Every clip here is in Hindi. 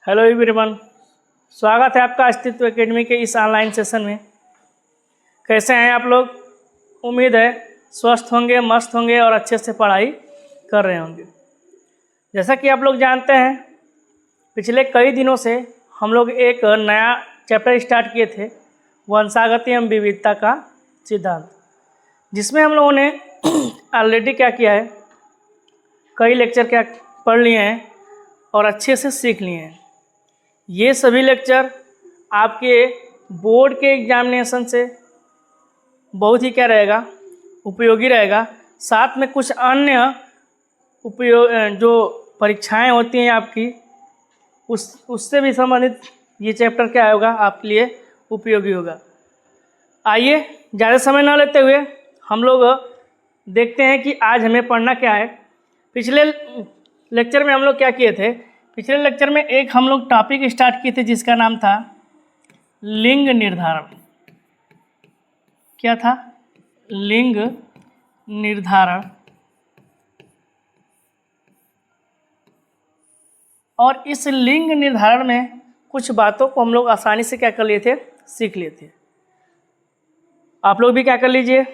हेलो एवरीवन, स्वागत है आपका अस्तित्व एकेडमी के इस ऑनलाइन सेशन में। कैसे हैं आप लोग? उम्मीद है स्वस्थ होंगे, मस्त होंगे और अच्छे से पढ़ाई कर रहे होंगे। जैसा कि आप लोग जानते हैं, पिछले कई दिनों से हम लोग एक नया चैप्टर स्टार्ट किए थे, वंशागत एवं विविधता का सिद्धांत, जिसमें हम लोगों ने ऑलरेडी क्या किया है, कई लेक्चर क्या पढ़ लिए हैं और अच्छे से सीख लिए हैं। ये सभी लेक्चर आपके बोर्ड के एग्जामिनेशन से बहुत ही क्या रहेगा, उपयोगी रहेगा। साथ में कुछ अन्य उपयोग जो परीक्षाएं होती हैं आपकी, उससे भी संबंधित ये चैप्टर क्या होगा, आपके लिए उपयोगी होगा। आइए ज़्यादा समय ना लेते हुए हम लोग देखते हैं कि आज हमें पढ़ना क्या है। पिछले लेक्चर में हम लोग क्या किए थे? पिछले लेक्चर में एक हम लोग टॉपिक स्टार्ट किए थे जिसका नाम था लिंग निर्धारण। क्या था? लिंग निर्धारण। और इस लिंग निर्धारण में कुछ बातों को हम लोग आसानी से क्या कर लिए थे, सीख लिए थे। आप लोग भी क्या कर लीजिए,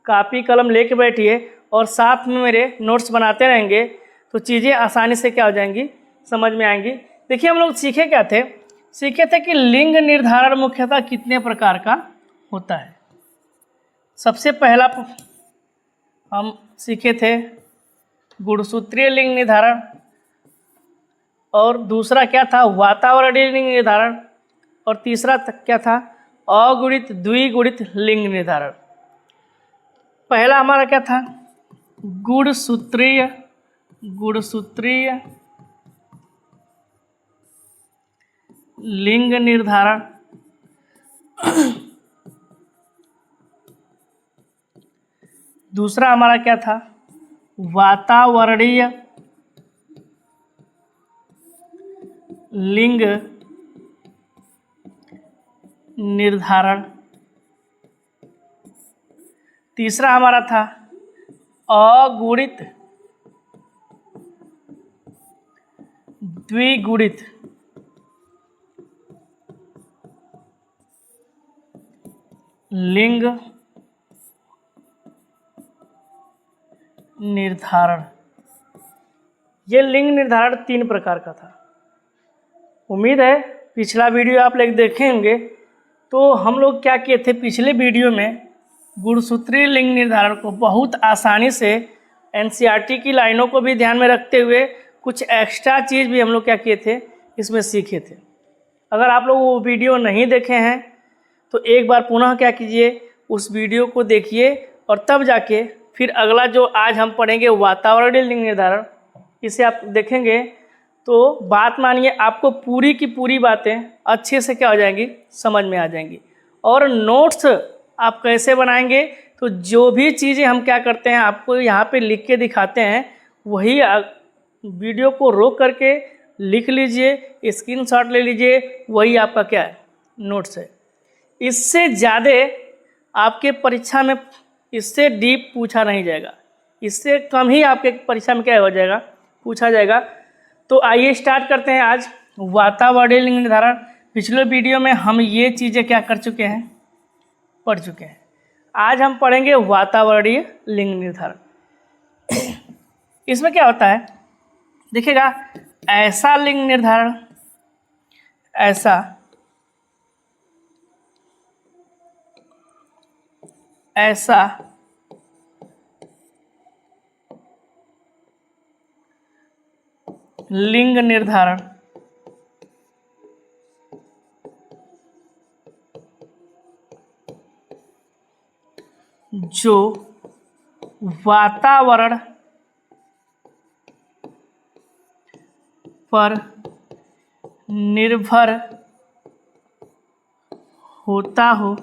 कापी कलम लेके बैठिए और साथ में मेरे नोट्स बनाते रहेंगे तो चीज़ें आसानी से क्या हो जाएंगी, समझ में आएंगी। देखिए हम लोग सीखे क्या थे? सीखे थे कि लिंग निर्धारण मुख्यतः कितने प्रकार का होता है। सबसे पहला हम सीखे थे गुणसूत्रीय लिंग निर्धारण, और दूसरा क्या था, वातावरणीय लिंग निर्धारण, और तीसरा क्या था, अगुणित द्विगुणित लिंग निर्धारण। पहला हमारा क्या था, गुणसूत्रीय लिंग निर्धारण। दूसरा हमारा क्या था, वातावरणीय लिंग निर्धारण। तीसरा हमारा था अगुणित द्विगुणित लिंग निर्धारण। ये लिंग निर्धारण 3 प्रकार का था। उम्मीद है पिछला वीडियो आप लोग देखे होंगे। तो हम लोग क्या किए थे, पिछले वीडियो में गुणसूत्रीय लिंग निर्धारण को बहुत आसानी से एनसीईआरटी की लाइनों को भी ध्यान में रखते हुए कुछ एक्स्ट्रा चीज़ भी हम लोग क्या किए थे, इसमें सीखे थे। अगर आप लोग वो वीडियो नहीं देखे हैं तो एक बार पुनः क्या कीजिए, उस वीडियो को देखिए और तब जाके फिर अगला जो आज हम पढ़ेंगे वातावरणीय लिंग निर्धारण, इसे आप देखेंगे तो बात मानिए आपको पूरी की पूरी बातें अच्छे से क्या हो जाएंगी, समझ में आ जाएंगी। और नोट्स आप कैसे बनाएंगे, तो जो भी चीज़ें हम क्या करते हैं आपको यहाँ पे लिख के दिखाते हैं, वही वीडियो को रोक करके लिख लीजिए, स्क्रीनशॉट ले लीजिए, वही आपका क्या है, नोट्स है। इससे ज़्यादा आपके परीक्षा में इससे डीप पूछा नहीं जाएगा, इससे कम ही आपके परीक्षा में क्या हो जाएगा, पूछा जाएगा। तो आइए स्टार्ट करते हैं आज वातावरणीय लिंग निर्धारण। पिछले वीडियो में हम ये चीज़ें क्या कर चुके हैं, पढ़ चुके हैं। आज हम पढ़ेंगे वातावरणीय लिंग निर्धारण। इसमें क्या होता है देखिएगा, ऐसा लिंग निर्धारण, ऐसा लिंग निर्धारण जो वातावरण पर निर्भर होता हो,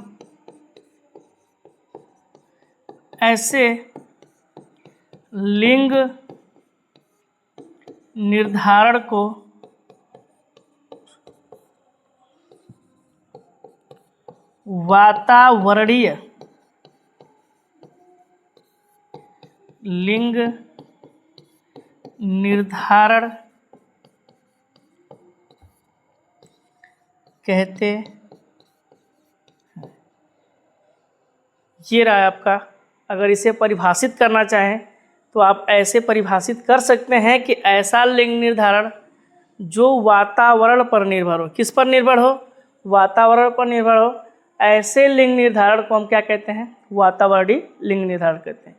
ऐसे लिंग निर्धारण को वातावरणीय लिंग निर्धारण कहते हैं। ये रहा आपका। अगर इसे परिभाषित करना चाहें तो आप ऐसे परिभाषित कर सकते हैं कि ऐसा लिंग निर्धारण जो वातावरण पर निर्भर हो। किस पर निर्भर हो? वातावरण पर निर्भर हो। ऐसे लिंग निर्धारण को हम क्या कहते हैं? वातावरणीय लिंग निर्धारण कहते हैं।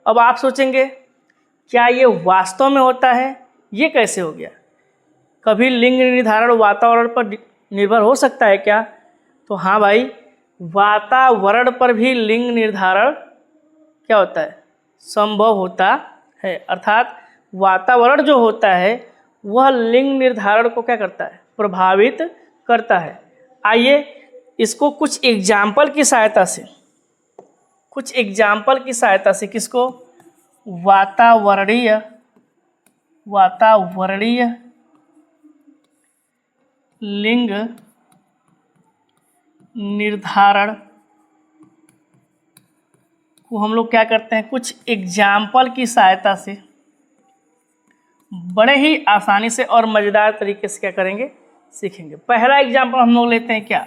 अब आप सोचेंगे क्या ये वास्तव में होता है? ये कैसे हो गया? कभी लिंग निर्धारण वातावरण पर निर्भर हो सकता है क्या? तो हाँ भाई, वातावरण पर भी लिंग निर्धारण क्या होता है? संभव होता है। अर्थात वातावरण जो होता है वह लिंग निर्धारण को क्या करता है? प्रभावित करता है। आइए इसको कुछ एग्जाम्पल की सहायता से, किसको? वातावरणीय लिंग निर्धारण को हम लोग क्या करते हैं? कुछ एग्जाम्पल की सहायता से बड़े ही आसानी से और मज़ेदार तरीके से क्या करेंगे? सीखेंगे। पहला एग्जाम्पल हम लोग लेते हैं क्या?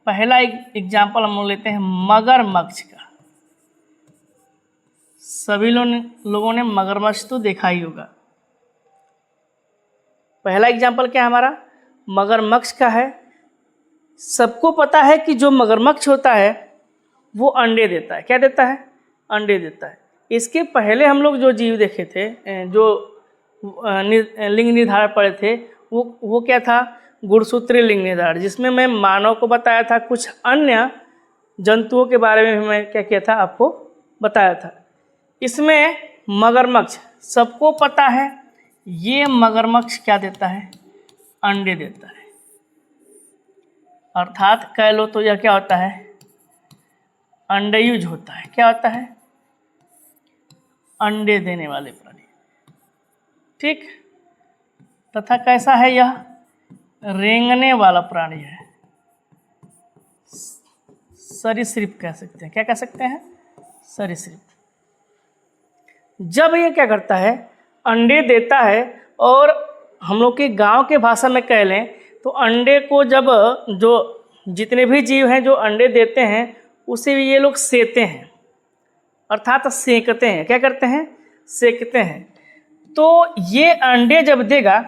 पहला एग्जाम्पल हम लोग लेते हैं मगरमच्छ का। सभी लोगों ने मगरमच्छ तो देखा ही होगा। पहला एग्जाम्पल क्या है हमारा? मगरमच्छ का है। सबको पता है कि जो मगरमच्छ होता है वो अंडे देता है। क्या देता है? अंडे देता है। इसके पहले हम लोग जो जीव देखे थे, जो लिंग निर्धारण पढ़े थे, वो क्या था? गुणसूत्रीय लिंग निर्धारण, जिसमें मैं मानव को बताया था, कुछ अन्य जंतुओं के बारे में भी मैं क्या किया था? आपको बताया था। इसमें मगरमच्छ सबको पता है, ये मगरमच्छ क्या देता है? अंडे देता है। अर्थात कह लो तो यह क्या होता है? अंडयुज होता है। क्या होता है? अंडे देने वाले प्राणी। ठीक। तथा कैसा है यह? रेंगने वाला प्राणी है। सरीसृप कह सकते हैं। क्या कह सकते हैं? सरीसृप। जब ये क्या करता है? अंडे देता है। और हम लोग के गांव के भाषा में कह लें तो अंडे को जब जो जितने भी जीव हैं जो अंडे देते हैं उसे ये लोग सेते हैं, अर्थात सेकते हैं। क्या करते हैं? सेकते हैं। तो ये अंडे जब देगा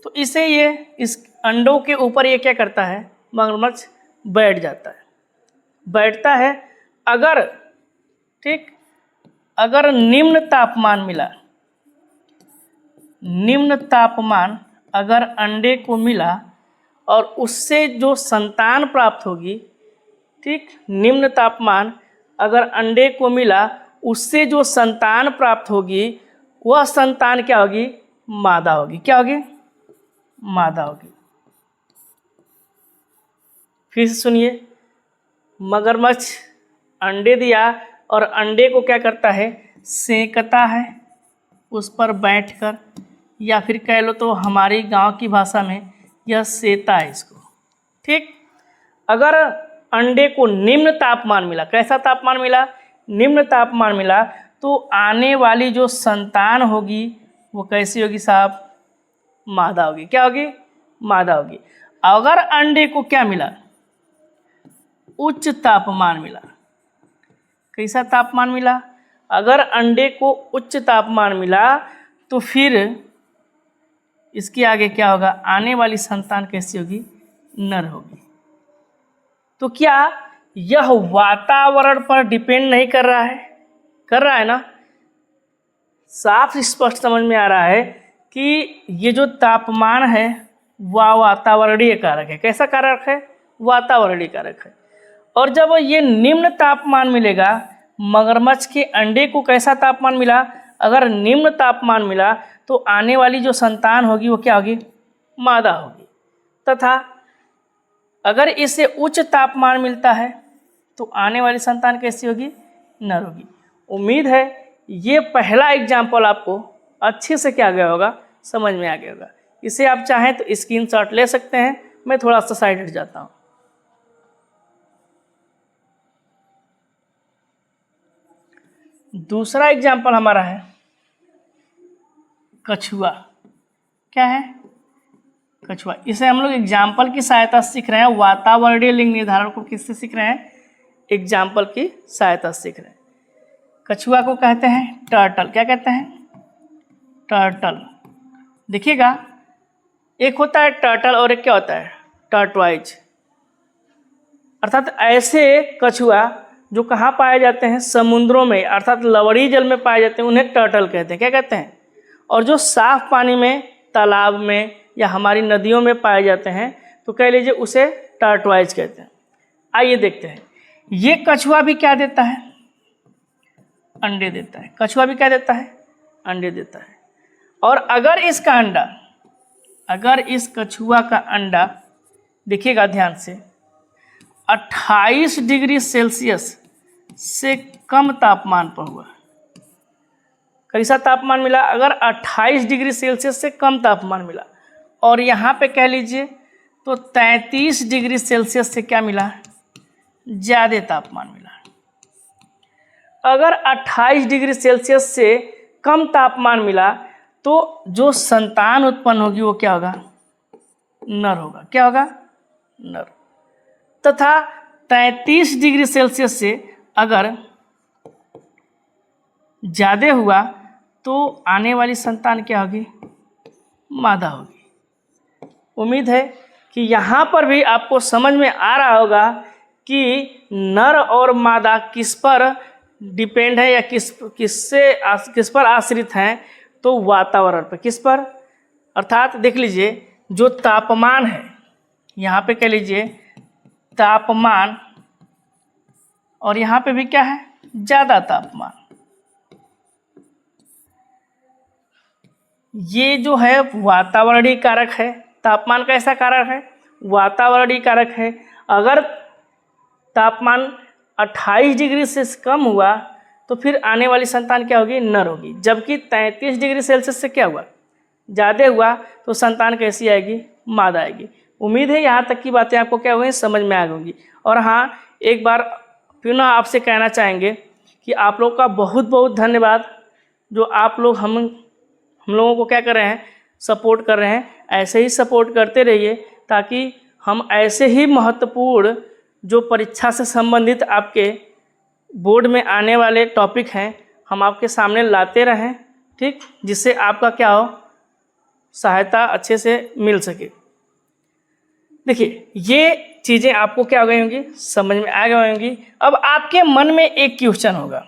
तो इसे ये इस अंडों के ऊपर ये क्या करता है? मगरमच्छ बैठ जाता है। बैठता है। अगर ठीक, अगर निम्न तापमान अगर अंडे को मिला और उससे जो संतान प्राप्त होगी, ठीक, निम्न तापमान अगर अंडे को मिला उससे जो संतान प्राप्त होगी वह संतान क्या होगी? मादा होगी। क्या होगी? मादा होगी। फिर से सुनिए, मगरमच्छ अंडे दिया और अंडे को क्या करता है? सेंकता है उस पर बैठकर, या फिर कह लो तो हमारी गांव की भाषा में यह सेता है इसको। ठीक। अगर अंडे को निम्न तापमान मिला, कैसा तापमान मिला? निम्न तापमान मिला, तो आने वाली जो संतान होगी वो कैसी होगी साहब? मादा होगी। क्या होगी? मादा होगी। अगर अंडे को क्या मिला? उच्च तापमान मिला। कैसा तापमान मिला? अगर अंडे को उच्च तापमान मिला तो फिर इसके आगे क्या होगा? आने वाली संतान कैसी होगी? नर होगी। तो क्या यह वातावरण पर डिपेंड नहीं कर रहा है? कर रहा है ना? साफ स्पष्ट समझ में आ रहा है कि ये जो तापमान है वह वातावरणीय कारक है। कैसा कारक है? वातावरणीय कारक है। और जब ये निम्न तापमान मिलेगा, मगरमच्छ के अंडे को कैसा तापमान मिला? अगर निम्न तापमान मिला तो आने वाली जो संतान होगी वो क्या होगी? मादा होगी। तथा अगर इसे उच्च तापमान मिलता है तो आने वाली संतान कैसी होगी? नर होगी। उम्मीद है ये पहला एग्जाम्पल आपको अच्छे से क्या गया होगा? समझ में आ गया होगा। इसे आप चाहें तो स्क्रीनशॉट ले सकते हैं। मैं थोड़ा सा साइड हट जाता हूँ। दूसरा एग्जाम्पल हमारा है कछुआ। क्या है? कछुआ। इसे हम लोग एग्जाम्पल की सहायता से सीख रहे हैं। वातावरणीय लिंग निर्धारण को किससे सीख रहे हैं? एग्जाम्पल की सहायता से सीख रहे हैं। कछुआ को कहते हैं टर्टल। क्या कहते हैं? टर्टल। देखिएगा, एक होता है टर्टल और एक क्या होता है? टर्टवाइज। अर्थात ऐसे कछुआ जो कहाँ पाए जाते हैं? समुद्रों में, अर्थात लवणीय जल में पाए जाते हैं, उन्हें टर्टल कहते हैं। क्या कहते हैं? और जो साफ पानी में, तालाब में या हमारी नदियों में पाए जाते हैं तो कह लीजिए उसे टर्टवाइज कहते हैं। आइए देखते हैं, ये कछुआ भी क्या देता है? अंडे देता है। कछुआ भी क्या देता है? अंडे देता है। और अगर इसका अंडा, अगर इस कछुआ का अंडा, देखिएगा ध्यान से, 28 डिग्री सेल्सियस से कम तापमान पर हुआ, कैसा तापमान मिला? अगर 28 डिग्री सेल्सियस से कम तापमान मिला, और यहाँ पे कह लीजिए तो 33 डिग्री सेल्सियस से क्या मिला? ज़्यादा तापमान मिला। अगर 28 डिग्री सेल्सियस से कम तापमान मिला तो जो संतान उत्पन्न होगी वो क्या होगा? नर होगा। क्या होगा? नर। तथा 33 डिग्री सेल्सियस से अगर ज़्यादा हुआ तो आने वाली संतान क्या होगी? मादा होगी। उम्मीद है कि यहाँ पर भी आपको समझ में आ रहा होगा कि नर और मादा किस पर डिपेंड है या किस पर आश्रित हैं? तो वातावरण पर। किस पर? अर्थात देख लीजिए, जो तापमान है, यहाँ पे कह लीजिए तापमान, और यहाँ पे भी क्या है? ज़्यादा तापमान। ये जो है वातावरणीय कारक है। तापमान कैसा कारक है? वातावरणीय कारक है। अगर तापमान 28 डिग्री से कम हुआ तो फिर आने वाली संतान क्या होगी? नर होगी। जबकि 33 डिग्री सेल्सियस से क्या हुआ? ज़्यादा हुआ तो संतान कैसी आएगी? मादा आएगी। उम्मीद है यहाँ तक की बातें आपको क्या होंगी? समझ में आ गई। और हाँ, एक बार फिर ना आपसे कहना चाहेंगे कि आप लोग का बहुत बहुत धन्यवाद, जो आप लोग हम लोगों को क्या कर रहे हैं? सपोर्ट कर रहे हैं। ऐसे ही सपोर्ट करते रहिए ताकि हम ऐसे ही महत्वपूर्ण जो परीक्षा से संबंधित आपके बोर्ड में आने वाले टॉपिक हैं हम आपके सामने लाते रहें, ठीक, जिससे आपका क्या हो? सहायता अच्छे से मिल सके। देखिए, ये चीज़ें आपको क्या हो गई होंगी? समझ में आ गई होंगी। अब आपके मन में एक क्वेश्चन होगा।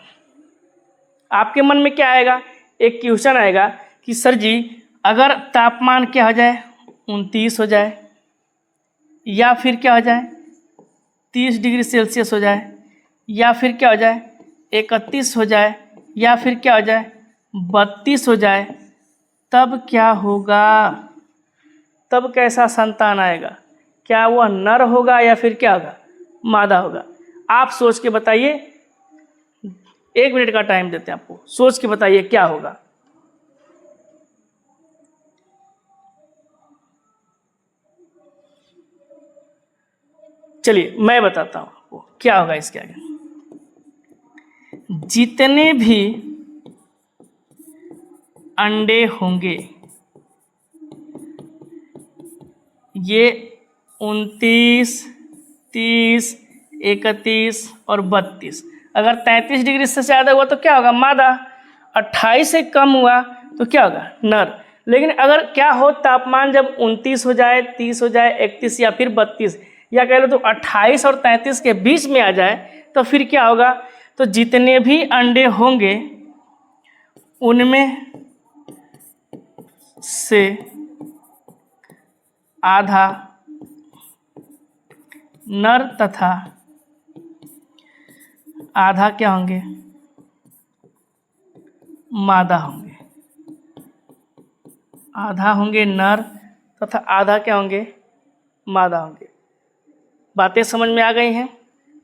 आपके मन में क्या आएगा? एक क्वेश्चन आएगा कि सर जी, अगर तापमान क्या हो जाए? 29 हो जाए, या फिर क्या हो जाए? 30 डिग्री सेल्सियस हो जाए, या फिर क्या हो जाए? 31 हो जाए, या फिर क्या हो जाए? 32 हो जाए, तब क्या होगा? तब कैसा संतान आएगा? क्या वह नर होगा या फिर क्या होगा? मादा होगा? आप सोच के बताइए। 1 मिनट का टाइम देते हैं आपको, सोच के बताइए क्या होगा। चलिए मैं बताता हूँ आपको क्या होगा इसके आगे। जितने भी अंडे होंगे, ये 29, 30, 31 और 32, अगर 33 डिग्री से ज़्यादा हुआ तो क्या होगा? मादा। 28 से कम हुआ तो क्या होगा? नर। लेकिन अगर क्या हो, तापमान जब 29 हो जाए, 30 हो जाए, 31 या फिर 32, या कह लो तो 28 और 33 के बीच में आ जाए, तो फिर क्या होगा? तो जितने भी अंडे होंगे उनमें से आधा नर तथा आधा क्या होंगे? मादा होंगे। आधा होंगे नर तथा आधा क्या होंगे? मादा होंगे। बातें समझ में आ गई हैं?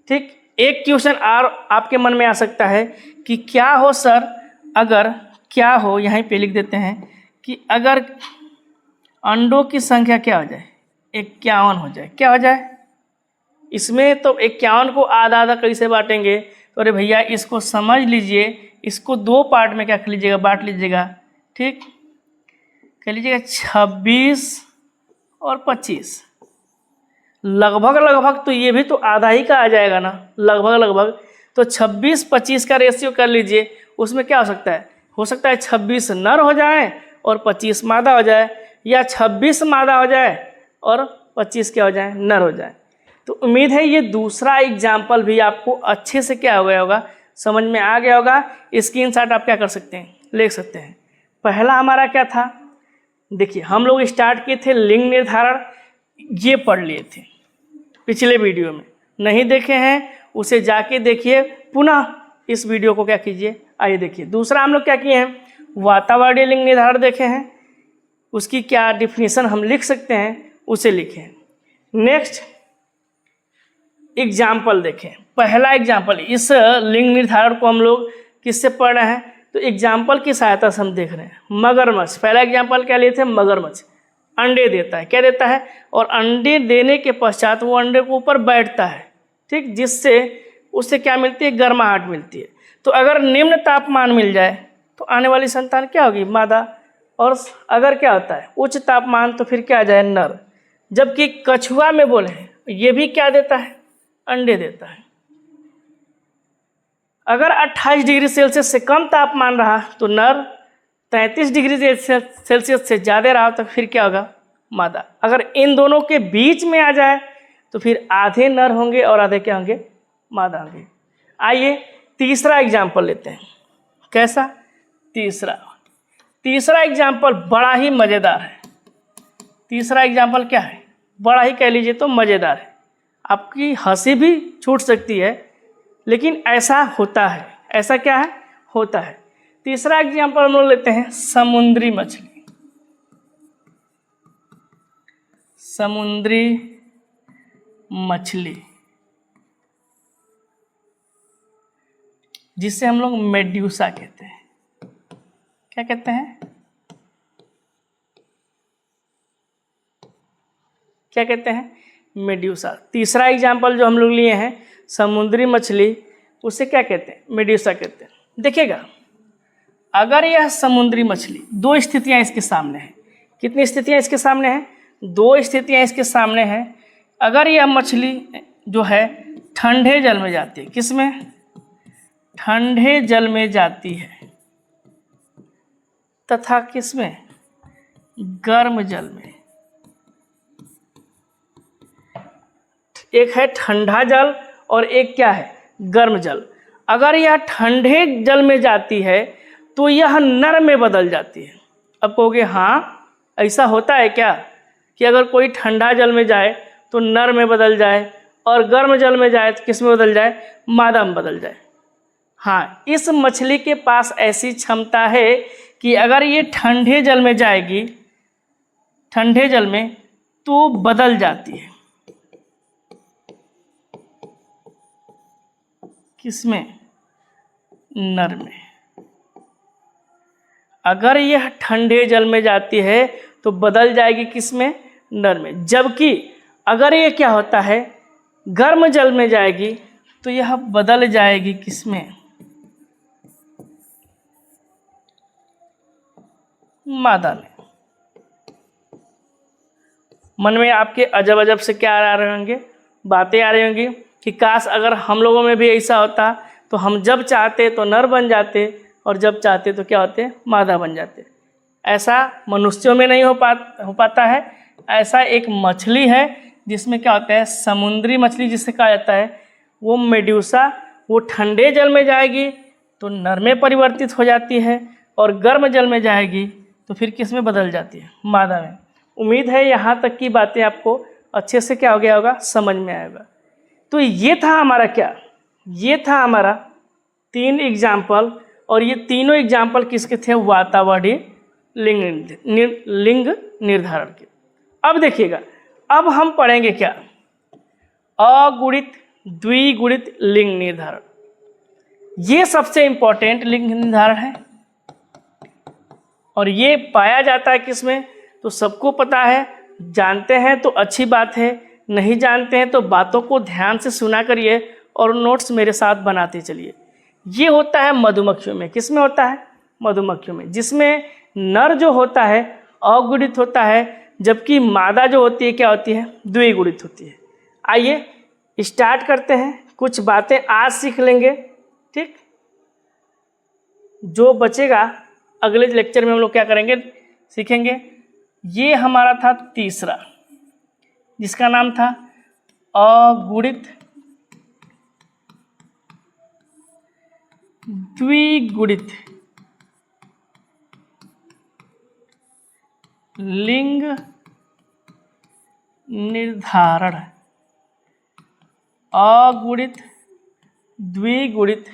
ठीक। एक क्वेश्चन और आपके मन में आ सकता है कि क्या हो सर, अगर क्या हो, यहीं पे लिख देते हैं कि अगर अंडों की संख्या क्या हो जाए? 51 हो जाए। क्या हो जाए? इसमें तो 51 को आधा आधा कैसे बांटेंगे? तो अरे भैया, इसको समझ लीजिए, इसको 2 पार्ट में क्या कर लीजिएगा? बांट लीजिएगा। ठीक, कह लीजिएगा 26 और 25। लगभग लगभग तो ये भी तो आधा ही का आ जाएगा ना, लगभग लगभग। तो 26-25 का रेशियो कर लीजिए, उसमें क्या हो सकता है 26 नर हो जाए और 25 मादा हो जाए, या 26 मादा हो जाए और 25 क्या हो जाए, नर हो जाए। तो उम्मीद है ये दूसरा एग्जाम्पल भी आपको अच्छे से क्या हो गया होगा, समझ में आ गया होगा। स्क्रीनशॉट आप क्या कर सकते हैं, ले सकते हैं। पहला हमारा क्या था, देखिए हम लोग स्टार्ट किए थे लिंग निर्धारण, ये पढ़ लिए थे पिछले वीडियो में। नहीं देखे हैं उसे जाके देखिए, पुनः इस वीडियो को क्या कीजिए, आइए देखिए। दूसरा हम लोग क्या किए हैं, वातावरणीय लिंग निर्धारण देखे हैं, उसकी क्या डिफिनीशन हम लिख सकते हैं उसे लिखें। नेक्स्ट एग्जाम्पल देखें। पहला एग्जाम्पल, इस लिंग निर्धारण को हम लोग किससे पढ़ रहे हैं, तो एग्जाम्पल की सहायता से हम देख रहे हैं। मगरमच्छ, पहला एग्जाम्पल क्या लिए थे, मगरमच्छ अंडे देता है, क्या देता है, और अंडे देने के पश्चात वो अंडे के ऊपर बैठता है, ठीक, जिससे उससे क्या मिलती है, गर्माहट मिलती है। तो अगर निम्न तापमान मिल जाए तो आने वाली संतान क्या होगी, मादा, और अगर क्या होता है उच्च तापमान तो फिर क्या आ जाए, नर। जबकि कछुआ में बोले ये भी क्या देता है, अंडे देता है। अगर 28 डिग्री सेल्सियस से कम तापमान रहा तो नर, 33 डिग्री सेल्सियस से ज़्यादा रहा तो फिर क्या होगा, मादा। अगर इन दोनों के बीच में आ जाए तो फिर आधे नर होंगे और आधे क्या होंगे, मादा होंगे। आइए तीसरा एग्जाम्पल लेते हैं। कैसा, तीसरा एग्जाम्पल बड़ा ही मज़ेदार है। तीसरा एग्जाम्पल क्या है, बड़ा ही कह लीजिए तो मज़ेदार है। आपकी हंसी भी छूट सकती है, लेकिन ऐसा होता है। ऐसा क्या है, होता है। तीसरा एग्जाम्पल हम लोग लेते हैं समुद्री मछली। समुद्री मछली जिसे हम लोग मेड्यूसा कहते हैं। क्या कहते हैं, क्या कहते हैं, मेड्यूसा। तीसरा एग्जाम्पल जो हम लोग लिए हैं समुद्री मछली, उसे क्या कहते हैं, मेड्यूसा कहते हैं। देखिएगा, अगर यह समुद्री मछली, दो स्थितियां इसके सामने हैं। कितनी स्थितियां इसके सामने हैं, दो स्थितियां इसके सामने हैं। अगर यह मछली जो है ठंडे जल में जाती है, किसमें, ठंडे जल में जाती है, तथा किसमें, गर्म जल में। एक है ठंडा जल और एक क्या है, गर्म जल। अगर यह ठंडे जल में जाती है तो यह नर में बदल जाती है। अब कहोगे हाँ ऐसा होता है क्या, कि अगर कोई ठंडा जल में जाए तो नर में बदल जाए और गर्म जल में जाए तो किस में बदल जाए, मादा में बदल जाए। हाँ, इस मछली के पास ऐसी क्षमता है कि अगर ये ठंडे जल में जाएगी, ठंडे जल में, तो बदल जाती है, किसमें, नर में। अगर यह ठंडे जल में जाती है तो बदल जाएगी किसमें, नर में। जबकि अगर ये क्या होता है, गर्म जल में जाएगी तो यह बदल जाएगी किसमें, मादा में। मन में आपके अजब अजब से क्या आ रहे होंगे, बातें आ रही होंगी कि काश अगर हम लोगों में भी ऐसा होता तो हम जब चाहते तो नर बन जाते और जब चाहते तो क्या होते, मादा बन जाते। ऐसा मनुष्यों में नहीं हो पाता है। ऐसा एक मछली है जिसमें क्या होता है, समुद्री मछली जिसे कहा जाता है, वो मेड्यूसा, वो ठंडे जल में जाएगी तो नर में परिवर्तित हो जाती है और गर्म जल में जाएगी तो फिर किस में बदल जाती है, मादा में। उम्मीद है यहाँ तक की बातें आपको अच्छे से क्या हो गया होगा, समझ में आएगा। तो ये था हमारा क्या, ये था हमारा 3 एग्जाम्पल, और ये तीनों एग्जाम्पल किसके थे, वातावरणीय लिंग निर्धारण के। अब देखिएगा, अब हम पढ़ेंगे क्या, अगुणित द्विगुणित लिंग निर्धारण। ये सबसे इंपॉर्टेंट लिंग निर्धारण है और ये पाया जाता है किसमें, तो सबको पता है, जानते हैं तो अच्छी बात है, नहीं जानते हैं तो बातों को ध्यान से सुना करिए और नोट्स मेरे साथ बनाते चलिए। ये होता है मधुमक्खियों में। किस में होता है, मधुमक्खियों में, जिसमें नर जो होता है अगुणित होता है, जबकि मादा जो होती है क्या होती है, द्विगुणित होती है। आइए स्टार्ट करते हैं, कुछ बातें आज सीख लेंगे, ठीक। जो बचेगा अगले लेक्चर में हम लोग क्या करेंगे, सीखेंगे। ये हमारा था तीसरा, जिसका नाम था अगुणित द्विगुणित लिंग निर्धारण। अगुणित द्विगुणित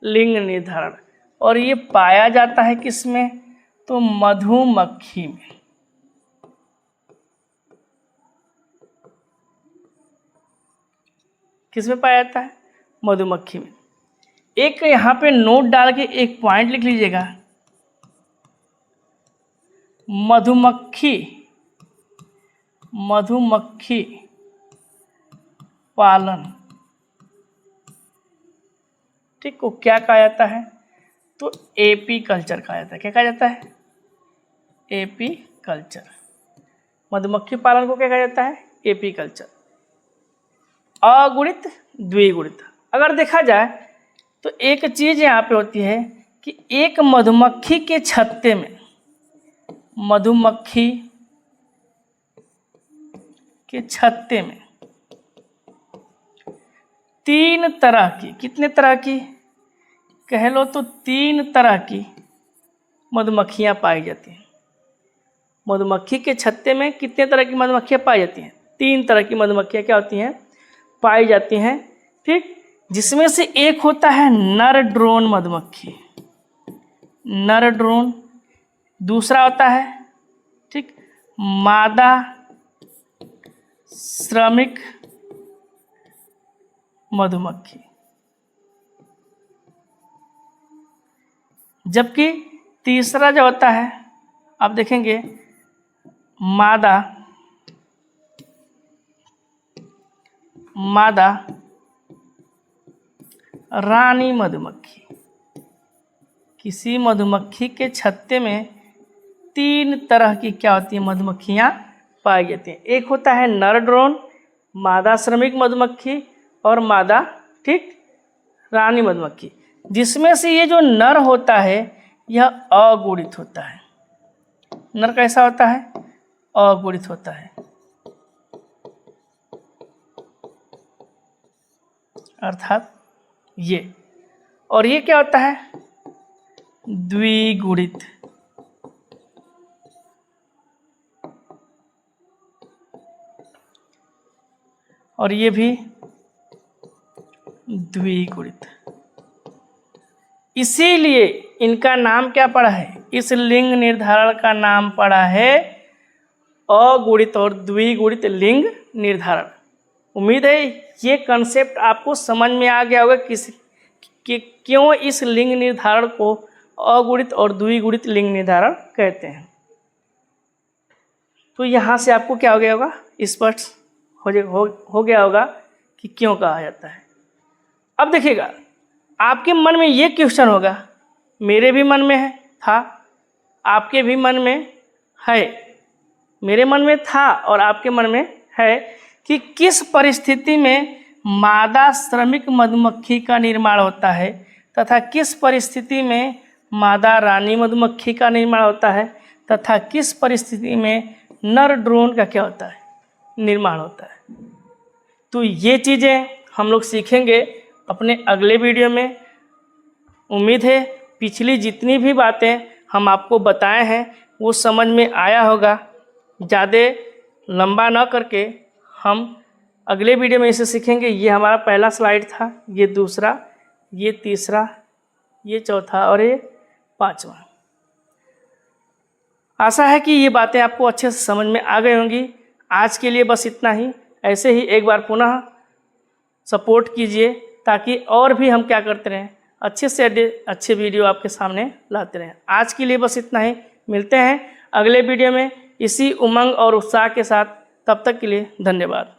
लिंग निर्धारण, और ये पाया जाता है किसमें, तो मधुमक्खी में। किसमें पाया जाता है, मधुमक्खी में। एक यहाँ पे नोट डाल के एक पॉइंट लिख लीजिएगा, मधुमक्खी पालन, ठीक, को क्या कहा जाता है, तो एपी कल्चर कहा जाता है। क्या कहा जाता है, एपी कल्चर। मधुमक्खी पालन को क्या कहा जाता है, एपी कल्चर। अगुणित द्विगुणित, अगर देखा जाए तो एक चीज यहाँ पे होती है कि एक मधुमक्खी के छत्ते में, मधुमक्खी के छत्ते में 3 तरह की, कितने तरह की कह लो, तो 3 तरह की मधुमक्खियां पाई जाती हैं। मधुमक्खी के छत्ते में कितने तरह की मधुमक्खियां पाई जाती हैं, 3 तरह की मधुमक्खियां क्या होती हैं, पाई जाती हैं, ठीक। जिसमें से एक होता है नर ड्रोन मधुमक्खी, नर ड्रोन। दूसरा होता है, ठीक, मादा श्रमिक मधुमक्खी। जबकि तीसरा जो होता है, आप देखेंगे मादा रानी मधुमक्खी। किसी मधुमक्खी के छत्ते में 3 तरह की क्या होती है, मधुमक्खियां पाई जाती हैं। एक होता है नर ड्रोन, मादा श्रमिक मधुमक्खी, और मादा, ठीक, रानी मधुमक्खी। जिसमें से ये जो नर होता है यह अगुणित होता है। नर कैसा होता है, अगुणित होता है, अर्थात ये। और ये क्या होता है, द्विगुणित। और ये भी द्विगुणित। इसीलिए इनका नाम क्या पड़ा है, इस लिंग निर्धारण का नाम पड़ा है अगुणित और द्विगुणित लिंग निर्धारण। उम्मीद है ये कंसेप्ट आपको समझ में आ गया होगा कि क्यों इस लिंग निर्धारण को अगुणित और द्विगुणित लिंग निर्धारण कहते हैं। तो यहाँ से आपको क्या हो गया होगा, स्पष्ट हो गया होगा कि क्यों कहा जाता है। अब देखिएगा, आपके मन में ये क्वेश्चन होगा, मेरे भी मन में है, था, आपके भी मन में है, मेरे मन में था और आपके मन में है, कि किस परिस्थिति में मादा श्रमिक मधुमक्खी का निर्माण होता है तथा किस परिस्थिति में मादा रानी मधुमक्खी का निर्माण होता है तथा किस परिस्थिति में नर ड्रोन का क्या होता है, निर्माण होता है। तो ये चीज़ें हम लोग सीखेंगे अपने अगले वीडियो में। उम्मीद है पिछली जितनी भी बातें हम आपको बताए हैं वो समझ में आया होगा। ज़्यादा लंबा ना करके हम अगले वीडियो में इसे सीखेंगे। ये हमारा पहला स्लाइड था, ये दूसरा, ये तीसरा, ये चौथा और ये पांचवा। आशा है कि ये बातें आपको अच्छे से समझ में आ गई होंगी। आज के लिए बस इतना ही। ऐसे ही एक बार पुनः सपोर्ट कीजिए ताकि और भी हम क्या करते रहें, अच्छे से अच्छे वीडियो आपके सामने लाते रहें। आज के लिए बस इतना ही। मिलते हैं अगले वीडियो में इसी उमंग और उत्साह के साथ। तब तक के लिए धन्यवाद।